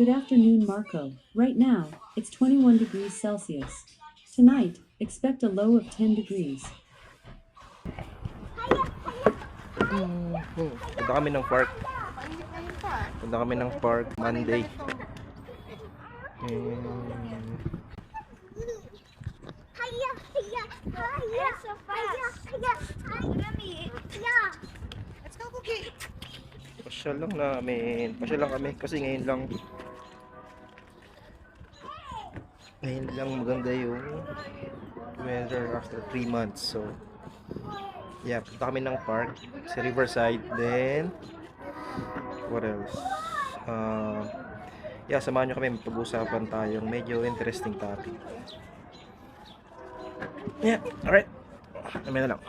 Good afternoon, Marco. Right now, it's 21 degrees Celsius. Tonight, expect a low of 10 degrees. Punta kami ng park. Punta kami ng park Monday. So fast. Let's go, Cookie. Pasyal lang namin. Pasyal lang kami kasi ngayon lang maganda yung weather after 3 months. So, yeah, punta kami ng park sa Riverside. Then, what else? Yeah, samahan nyo kami, pag-usapan tayong medyo interesting topic. Yeah, alright. Amin na lang.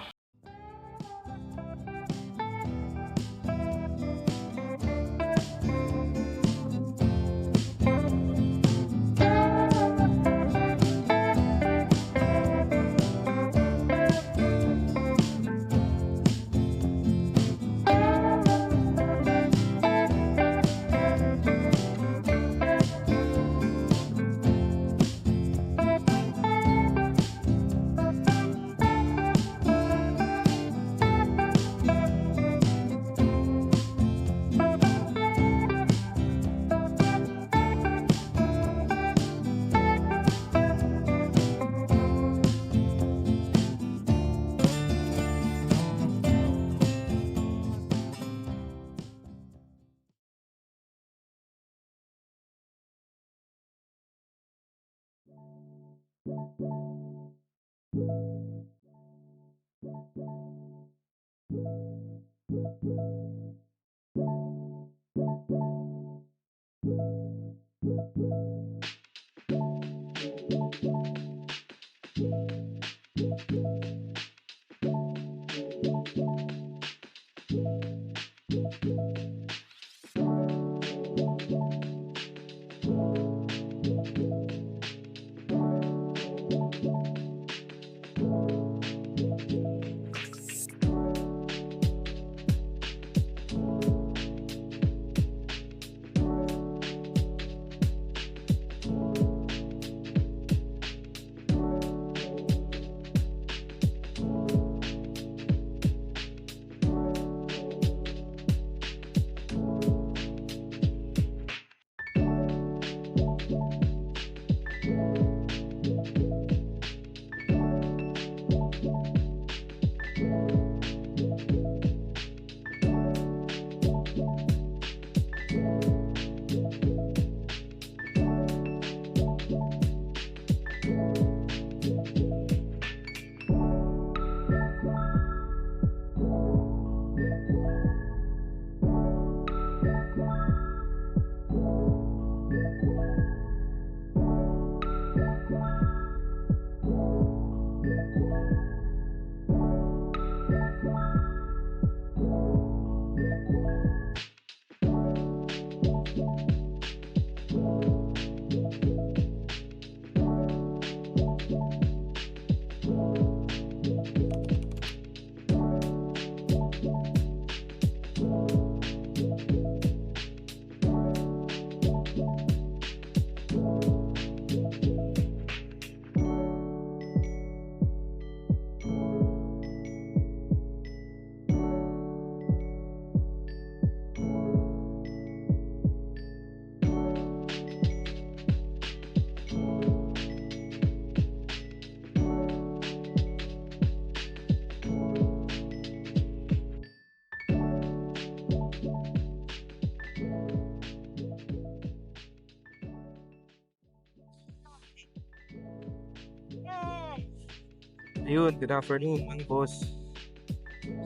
Ayun, good afternoon mga boss.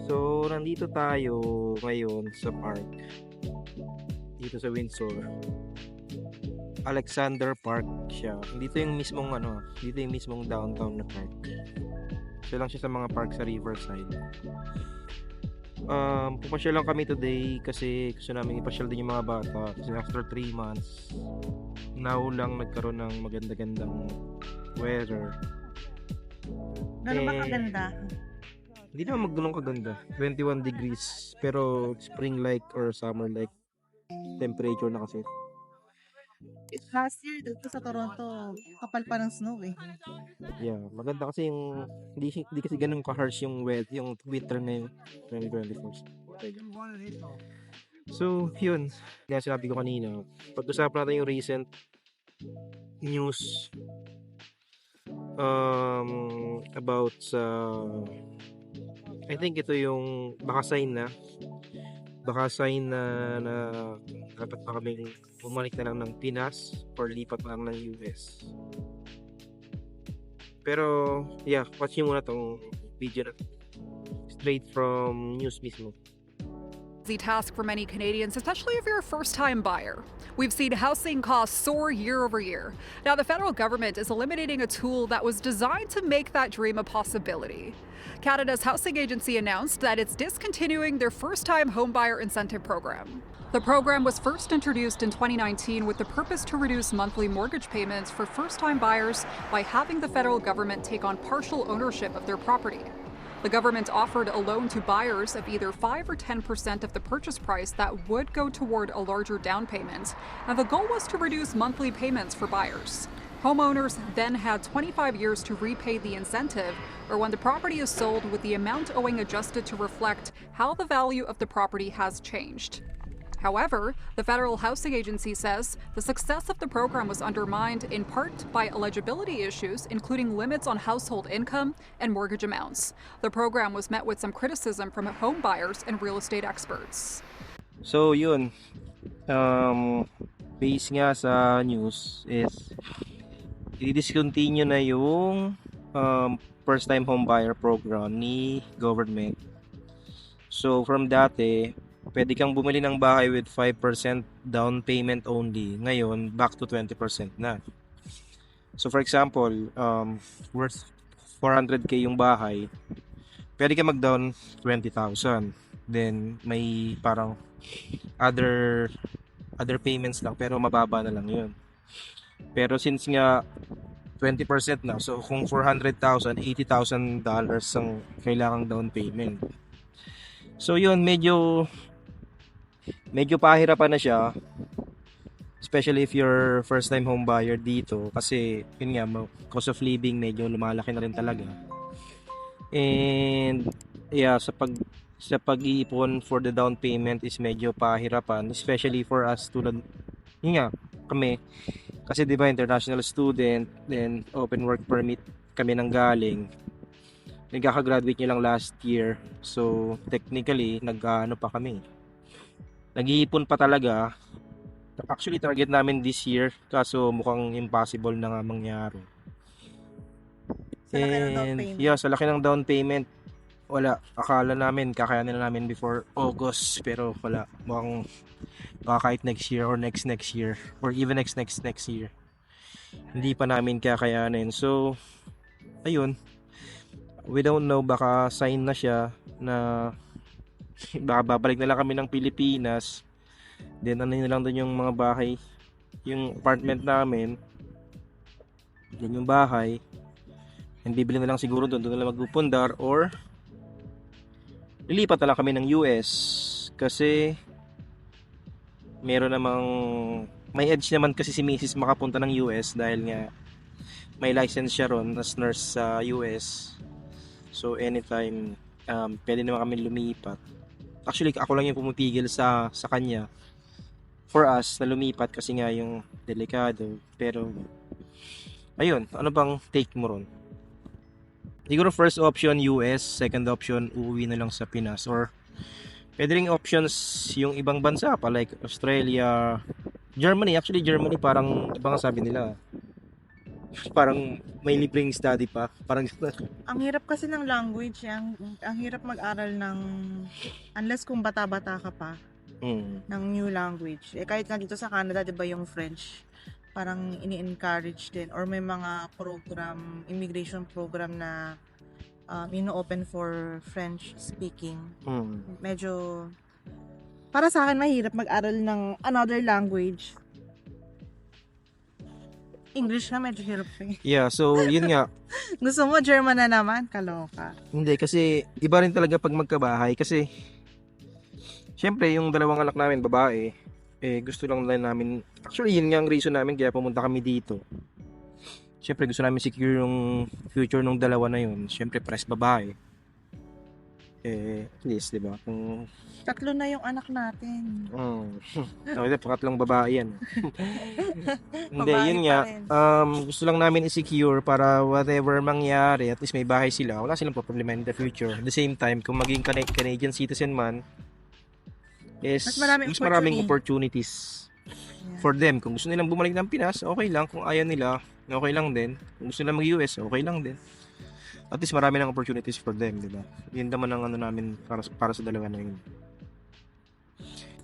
So, nandito tayo ngayon sa park. Dito sa Windsor. Alexander Park siya. Dito yung mismong dito yung mismong downtown na park. So lang siya sa mga park sa Riverside. Pupasyal lang kami today kasi gusto namin ipasyal din yung mga bata kasi after 3 months now lang nagkaroon ng maganda-gandang weather. Gano'n ba kaganda? Hindi naman magdulong kaganda. 21 degrees pero spring like or summer like temperature na kasi. Last year, dito sa Toronto, kapal pa ng snow eh. Yeah, maganda kasi yung hindi kasi ganun ka-harsh yung yung winter ngayon 2024. So, yun. Kaya sinabi ko kanina, pag-usapan natin yung recent news about sa I think ito yung baka sign na dapat pa kaming bumalik na lang ng Pinas or lipat na lang ng US. Pero, yeah, watch nyo muna tong video na straight from news mismo. Easy task for many Canadians, especially if you're a first-time buyer. We've seen housing costs soar year over year. Now, the federal government is eliminating a tool that was designed to make that dream a possibility. Canada's housing agency announced that it's discontinuing their first-time homebuyer incentive program. The program was first introduced in 2019 with the purpose to reduce monthly mortgage payments for first-time buyers by having the federal government take on partial ownership of their property. The government offered a loan to buyers of either 5 or 10% of the purchase price that would go toward a larger down payment, and the goal was to reduce monthly payments for buyers. Homeowners then had 25 years to repay the incentive, or when the property is sold with the amount owing adjusted to reflect how the value of the property has changed. However, the Federal Housing Agency says the success of the program was undermined in part by eligibility issues, including limits on household income and mortgage amounts. The program was met with some criticism from home buyers and real estate experts. So, yun. Base nga sa news is i-discontinue na yung first-time home buyer program ni government. So, from dati, pwede kang bumili ng bahay with 5% down payment only. Ngayon, back to 20% na. So, for example, worth 400k yung bahay, pwede ka mag-down 20,000. Then, may parang other payments lang, pero mababa na lang yun. Pero since nga 20% na, so kung 400,000, $80,000 ang kailangang down payment. So, yun, medyo pahirapan na siya, especially if you're first time home buyer dito, kasi yun nga, cost of living medyo lumalaki na rin talaga. And yeah, sa pag-iipon for the down payment is medyo pahirapan, especially for us tulad yun nga kami, kasi di ba international student, then open work permit kami nang galing, nagkaka-graduate nyo lang last year, so technically nag-ano pa kami, nag-iipon pa talaga. Actually, target namin this year, kaso mukhang impossible na nga mangyari. Sa laki ng down And payment. yeah, sa laki ng down payment, wala. Akala namin kakayanin na namin before August, pero wala. Mukhang baka kahit next year or next year or even next year, hindi pa namin kakayanin. So, ayun. We don't know, baka sign na siya na baka babalik na lang kami ng Pilipinas, then ano na lang doon yung mga bahay, yung apartment namin, then yung bahay, and bibili na lang siguro doon na lang magpupundar, or lilipat na lang kami ng US kasi meron namang may edge naman kasi si Mrs. makapunta ng US dahil nga may license siya ron as nurse sa US. So anytime pwede naman kami lumipat. Actually, ako lang yung pumipigil sa kanya for us na lumipat kasi nga yung delikado. Pero, ayun, ano bang take mo ron? Siguro first option US, second option uuwi na lang sa Pinas, or pwede ring options yung ibang bansa pa like Australia, Germany. Actually, Germany parang ibang sabi nila. Parang may libreng study pa. Parang Ang hirap kasi ng language, ang hirap mag-aral ng, unless kung bata-bata ka pa, ng new language. Eh kahit nga dito sa Canada, 'di ba yung French, parang ini-encourage din, or may mga program, immigration program na ino-open for French speaking. Medyo para sa akin mahirap mag-aral ng another language. English na medyo hirap eh. Yeah, so yun nga. Gusto mo German na naman? Kaloka. Hindi, kasi iba rin talaga pag magkabahay. Kasi syempre yung dalawang anak namin babae, gusto lang namin, actually yun nga ang reason namin kaya pumunta kami dito. Siyempre gusto namin secure yung future ng dalawa na yun. Siyempre pares babae. At least, di ba? Kung 3 na yung anak natin. okay, pangatlong babae yan. Hindi, Babae yun pa nga. rin. Gusto lang namin i-secure para whatever mangyari, at least may bahay sila. Wala silang problema in the future. At the same time, kung maging Canadian citizen man, is Mas maraming maraming opportunities Yeah. for them. Kung gusto nilang bumalik ng Pinas, okay lang. Kung ayaw nila, okay lang din. Kung gusto nilang mag-US, okay lang din. At least marami ng opportunities for them, di ba? Yun naman ang ano namin para sa dalawa na yun.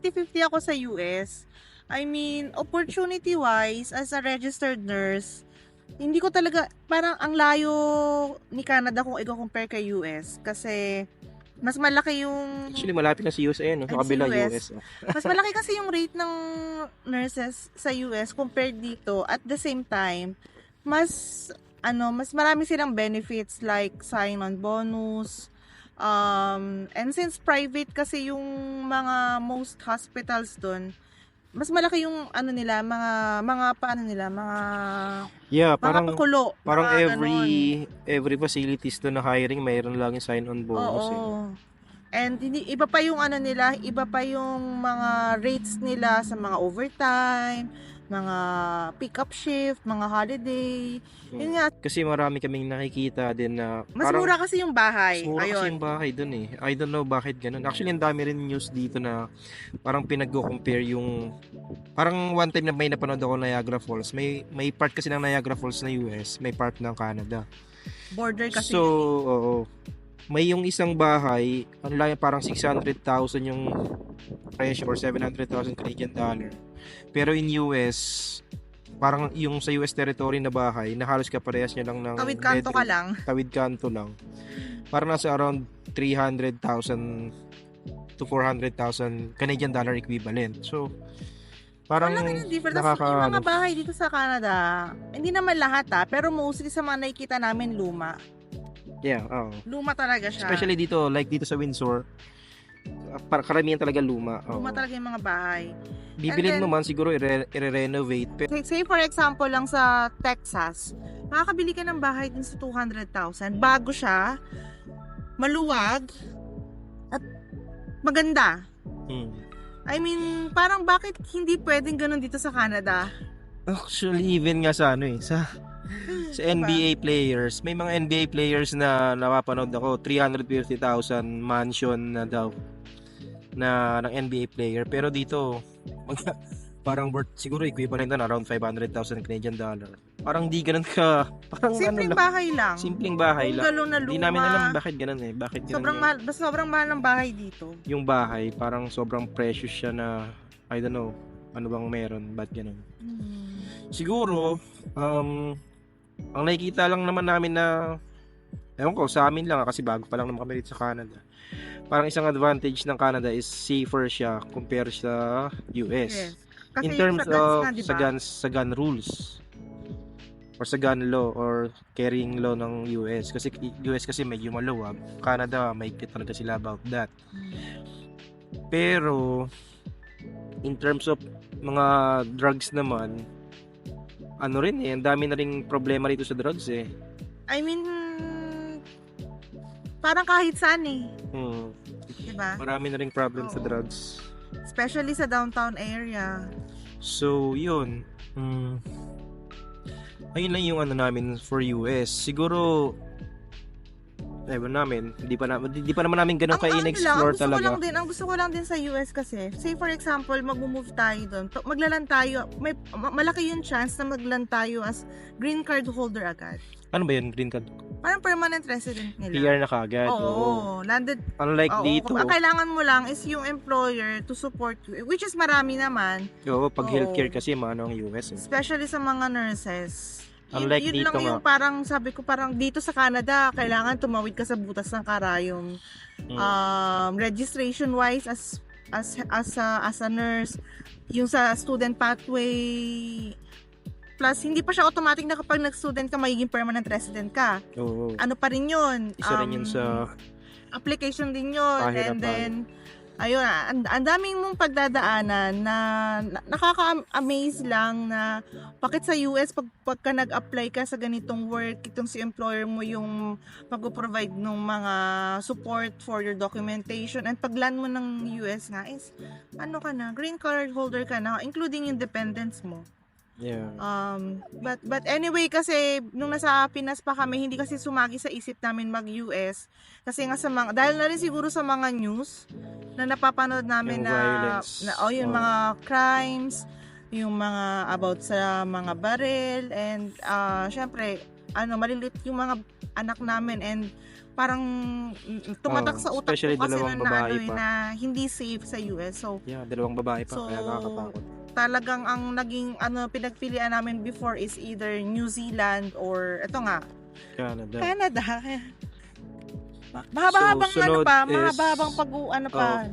50-50 ako sa US. I mean, opportunity-wise, as a registered nurse, hindi ko talaga, parang ang layo ni Canada kung i-compare kay US. Kasi, mas malaki yung... Actually, malapit na si US ayan, no? Sa Ay, kabila si US. US. Oh. Mas malaki kasi yung rate ng nurses sa US compared dito. At the same time, mas marami silang benefits like sign-on bonus. And since private kasi yung mga most hospitals doon, mas malaki yung mga Yeah, mga parang pakulo. parang mga ganon. every facilities doon na hiring, mayroon lang yung sign-on bonus. Eh. Oo. And iba pa yung iba pa yung mga rates nila sa mga overtime, mga pick-up shift, mga holiday. Yun nga, Kasi marami kaming nakikita din na mas mura kasi yung bahay. mas mura kasi Ayun. yung bahay doon eh. I don't know bakit ganun. Actually, ang dami rin news dito na parang pinag-compare yung... Parang one time na may napanood ako Niagara Falls. May part kasi ng Niagara Falls na US, may part ng Canada. Border kasi. So, oo. May yung isang bahay, ano lang, parang 600,000 yung presyo or 700,000 Canadian dollar. Pero in US, parang yung sa US territory na bahay, na halos kaparehas niya lang ng Tawid kanto ka bedroom. lang. Tawid kanto lang. Parang nasa around 300,000 to 400,000 Canadian dollar equivalent. So, parang Wala ka difference. Yung mga bahay dito sa Canada, hindi naman lahat pero mostly sa mga nakikita namin luma. Yeah, oo. Luma talaga siya. Especially dito, like dito sa Windsor, karamihan talaga luma. Oo. Luma talaga yung mga bahay. Bibilin And mo man siguro i-renovate. Pero Say for example lang sa Texas, makakabili ka ng bahay din sa 200,000. Bago siya, maluwag, at maganda. I mean, parang bakit hindi pwedeng ganun dito sa Canada? Actually, even nga sa sa NBA players, may mga NBA players na napapanood ako, 350,000 mansion na daw na ng NBA player. Pero dito, parang worth siguro equivalent na around 500,000 Canadian dollar. Parang di ganun ka, parang Simpleng bahay lang. simpleng bahay Kung lang. gano'n na Hindi luma. namin alam bakit ganun eh. Bakit ganun Sobrang mahal, basta sobrang mahal ng bahay dito. yung bahay, parang sobrang precious siya na, I don't know, ano bang meron, ba't ganun. Siguro, ang nakikita lang naman namin na, ewan ko, sa amin lang kasi bago pa lang naman kami dito sa Canada. Parang isang advantage ng Canada is safer siya compare sa US. Yes. Kasi In terms sa guns of nga, diba? sa gun rules or sa gun law or carrying law ng US kasi US kasi medyo maluwag. Canada may talaga sila about that. Pero in terms of mga drugs naman, ano rin eh, ang dami na ring problema rito sa drugs eh. I mean, parang kahit saan eh. Diba? Marami na ring problem sa Oo. drugs. Especially sa downtown area. So, yun. Ayun lang yung ano namin for US. Siguro, ewan namin, hindi pa naman namin ganun ka-in-explore talaga. Ang gusto ko lang din sa US kasi, say for example, mag-move tayo doon. Maglalan tayo, malaki yung chance na maglan tayo as green card holder agad. Ano ba yun? Green card? Parang permanent resident nila. PR na kagad. Oo. Landed. Unlike Oo, dito. Ang kailangan mo lang is yung employer to support you, which is marami naman. Pag Oo. healthcare kasi, ano ang US eh. Especially sa mga nurses. Unlike yun dito lang yung nga. parang sabi ko, parang dito sa Canada, kailangan tumawid ka sa butas ng karayom. Registration wise as a nurse, yung sa student pathway, plus hindi pa siya automatic na kapag nag-student ka magiging permanent resident ka. Oo. Ano pa rin yun? Isa rin yun sa application din yun. Pahirapan. And then ayun, ang daming mong pagdadaanan na nakaka-amaze lang na bakit sa US pagka nag-apply ka sa ganitong work, itong si employer mo yung mag-provide ng mga support for your documentation, and pag-land mo ng US nga is ano ka na, green card holder ka na, including yung dependents mo. Yeah. But anyway, kasi nung nasa Pinas pa kami, hindi kasi sumagi sa isip namin mag-US. Kasi nga sa mga, dahil na rin siguro sa mga news na napapanood namin Yung violence. yung mga crimes, yung mga about sa mga baril, and syempre, maliliit yung mga anak namin, and parang tumatak sa utak especially ko kasi dalawang na, babae pa. na hindi safe sa US. So, Yeah, 2 babae pa, So, kaya nakakatakot. talagang ang naging pinagpilian namin before is either New Zealand or ito nga, Canada. Mahaba-habang So, sunod is- mahaba-habang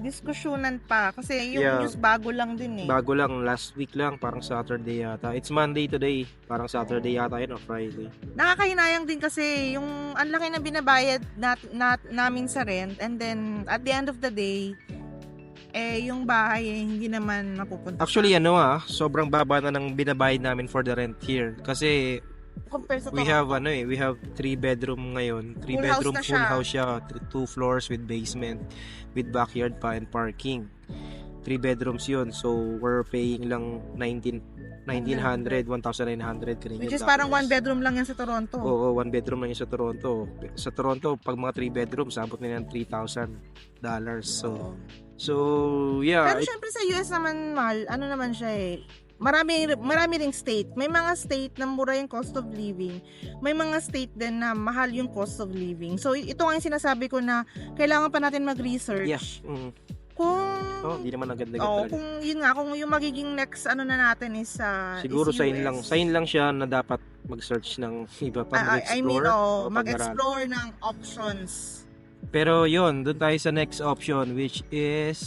diskusyonan pa kasi yung Yeah. news bago lang din eh. Bago lang, last week lang, parang Saturday yata. It's Monday today, parang Saturday yata yun o Friday. Nakakahinayang din kasi yung ang laki na binabayad namin sa rent, and then at the end of the day yung bahay hindi naman napupunta. Actually, sobrang baba na ng binabayad namin for the rent here. Kasi Compare sa we Toronto. have we have 3 bedroom ngayon. 3 Full house bedroom na full siya. house siya. 2 floors with basement, with backyard pa and parking. 3 bedrooms yun. So we're paying lang 1,900 Canadian Which is parang one dollars. bedroom lang yan sa Toronto. Oo, 1 bedroom lang yun sa Toronto. Sa Toronto, pag mga 3 bedrooms, abot na yan $3,000. So yeah. Pero syempre sa US naman, mahal, ano naman siya eh. Marami ring state. May mga state na mura yung cost of living. May mga state din na mahal yung cost of living. So ito nga yung sinasabi ko na kailangan pa natin mag-research. Yeah. Kung Di naman agad-agad Oo, talaga. kung yun nga, kung yung magiging next na natin is Siguro is sign US. lang. Sign lang siya na dapat mag-search ng iba pa, mag-explore. o pag-aralan. mag-explore ng options. Pero yon, doon tayo sa next option, which is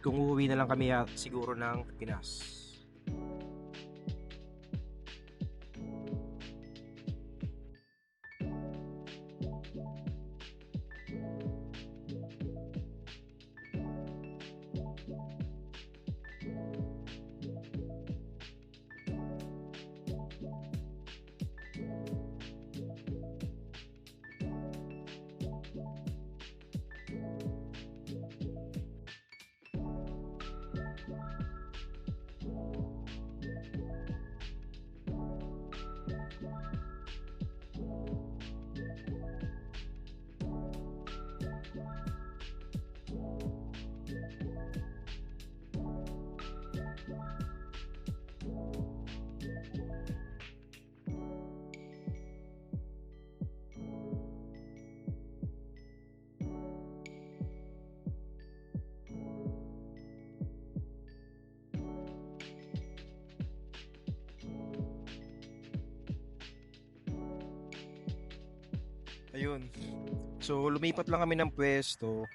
kung uuwi na lang kami siguro ng Pinas. Ayun. So, lumipat lang kami ng pwesto.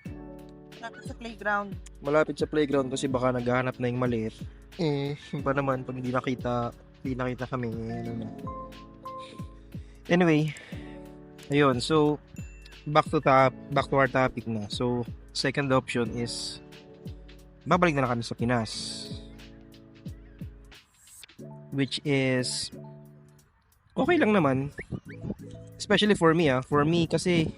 Sa playground. Malapit sa playground kasi baka naghahanap na yung maliit. Yung pa naman, pag hindi nakita kami. Anyway, ayun. So, back to our topic na. So, second option is babalik na lang kami sa Pinas. Which is okay lang naman. Especially for me. For me kasi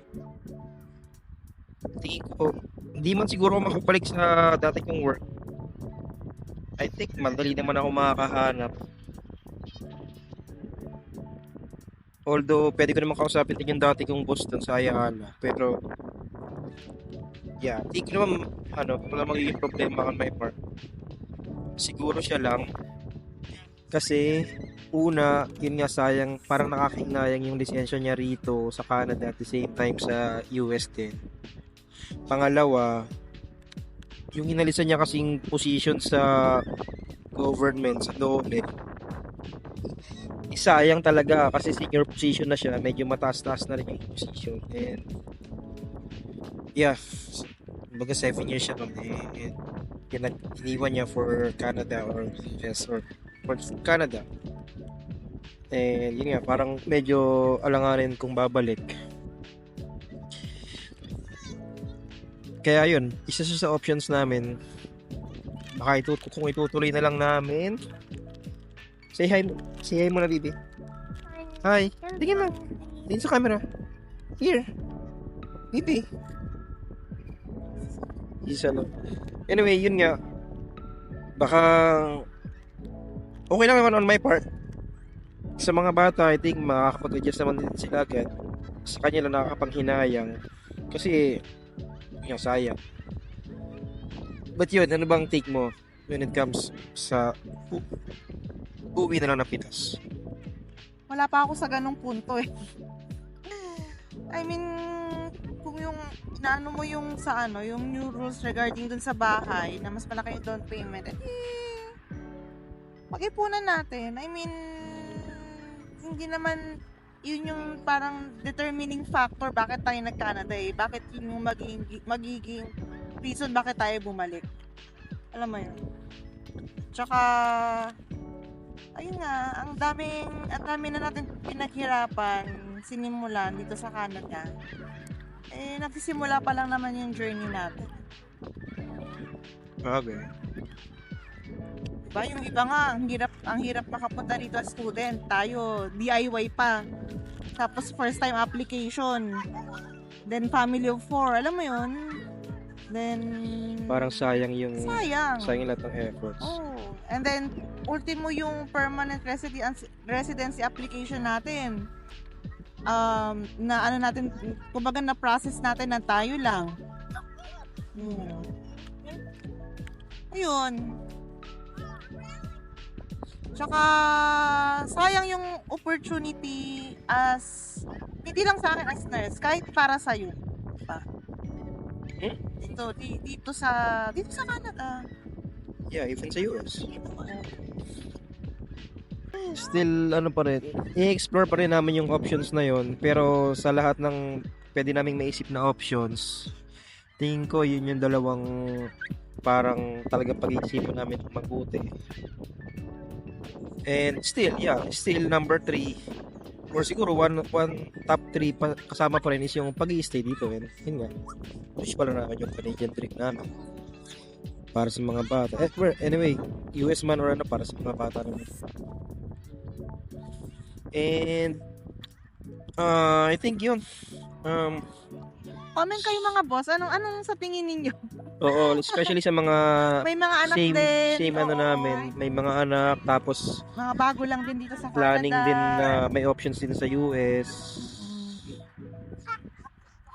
tingin ko, hindi man siguro ako makabalik sa dati kong work. I think madali naman ako makakahanap. Although, pwede ko naman kausapin din yung dati kong boss dun sa Ayala. Pero, yeah, hindi ko naman, wala magiging problema on my part. Siguro siya lang. Kasi, una, yun nga sayang, parang nakakahinayang yung lisensya niya rito sa Canada at the same time sa US din. Pangalawa, yung inalisan niya kasing position sa government, sa DOLE, sayang talaga kasi senior position na siya, medyo mataas-taas na rin yung position. And yeah, baga 7 years siya nun and iniwan niya for Canada or US or for Canada. And yun nga, parang medyo alanganin kung babalik. Kaya yun, isa siya sa options namin. Baka kung itutuloy na lang namin. Say hi. Say hi muna, Bibi. Hi. Tingin lang. Tingin sa camera. Here. Bibi. Isa lang. Anyway, yun nga. Baka okay lang naman on my part. Sa mga bata, I think makakapag-adjust naman din sila agad. Sa kanya lang nakakapanghinayang. Kasi, yung sayang. But yun, ano bang take mo when it comes sa uwi na lang ng Pinas? Wala pa ako sa ganong punto eh. I mean, kung yung inaano mo yung sa ano, yung new rules regarding dun sa bahay na mas malaki yung down payment, pag-ipunan natin. I mean, hindi naman yun yung parang determining factor bakit tayo nag-Canada eh. Bakit yun yung magiging reason bakit tayo bumalik. Alam mo yun. Tsaka, ayun nga, ang dami na natin pinaghirapan, sinimulan dito sa Canada. Eh, nagsisimula pa lang naman yung journey natin. Okay. Diba? Yung iba nga, ang hirap makapunta dito as student. Tayo, DIY pa. Tapos first time application. Then family of 4. Alam mo yun? Then Parang sayang yung lahat ng efforts. Oh. And then ultimo yung permanent residency application natin. Na ano natin, kumbaga na process natin na tayo lang. Ayun. Tsaka sayang yung opportunity as hindi lang sa akin as nurse, kahit para sa iyo. Pa. Dito sa Canada. Yeah, even sa US. Still, ano pa rin, i-explore pa rin namin yung options na yon. Pero sa lahat ng pwede naming maisip na options, tingin ko yun yung dalawang parang talagang pag-iisipan namin ng mabuti. And still number 3 or siguro one top 3 kasama pa rin is yung pag-i-stay dito. And yun nga, push pa lang namin yung Canadian trip namin para sa mga bata. Anyway, US man or ano, para sa mga bata naman. And I think yun. Comment kayo mga boss, anong sa tingin ninyo? Oo, especially sa mga May mga anak din. same ano Oo. namin, may mga anak, tapos Mga bago lang din dito sa Canada. planning din na may options din sa US.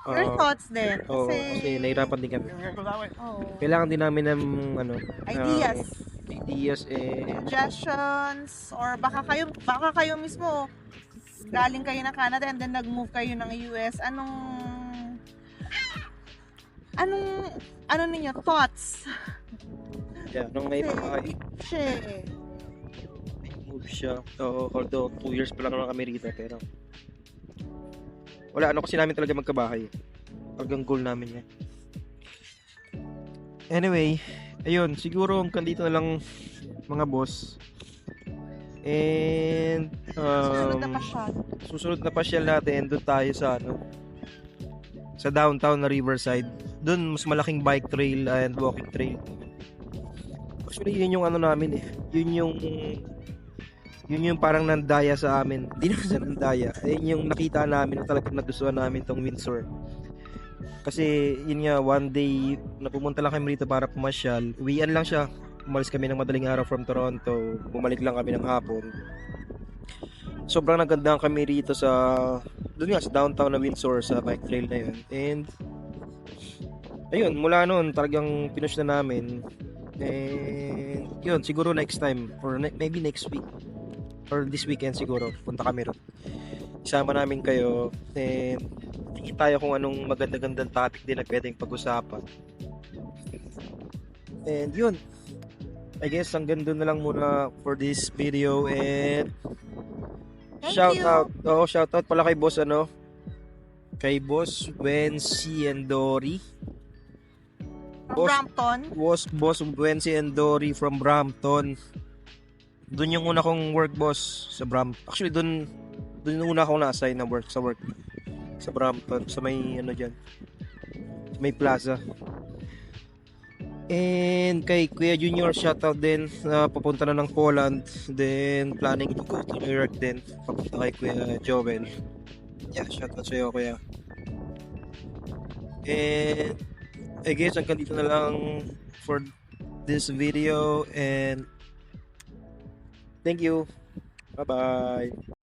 Your thoughts din. Oo, kasi nahirapan din kami. Oo. Kailangan din namin ng ideas Suggestions, or baka kayo mismo galing kayo ng Canada and then nag-move kayo ng US. Ano ninyo thoughts? yeah, nung may bahay, move siya. So, although 2 years pa lang naman kami rito, pero wala, kasi namin talaga magkabahay. Hanggang goal namin yan. Anyway, ayun, siguro hanggang dito na lang mga boss. And susunod na pasyal natin, doon tayo sa sa downtown na Riverside. Doon mas malaking bike trail and walking trail. Actually, yun yung namin eh. Yun yung parang nandaya sa amin. Hindi naman sa nandaya. Ayun yung nakita namin na talagang nagustuhan namin tong Windsor. Kasi yun nga, one day na pumunta lang kami rito para pumasyal. Uwian lang siya. Umalis kami ng madaling araw from Toronto. Bumalik lang kami ng hapon. Sobrang nagandang kami rito doon nga sa downtown na Windsor, sa bike trail na yun. And ayun, mula noon talagang pinush na namin. And yun, siguro next time or maybe next week or this weekend siguro punta kami ron. Isama namin kayo and tingin tayo kung anong maganda-gandang topic din na pwedeng pag-usapan. And yun, I guess hanggang doon na lang muna for this video. And shout out pala kay boss kay boss Wency and Dory. From Brampton. Boss Wency and Dory from Brampton. Doon yung una kong work, boss, sa Brampton. Actually, doon yung una akong na-assign na work sa Brampton, sa may diyan. May plaza. And kay Kuya Junior, shoutout din na papunta na ng Poland. Then planning to go to New York din. Papunta kay Kuya Joven. Yeah, shoutout sa'yo Kuya. And I guess hanggang dito na lang for this video. And thank you. Bye bye.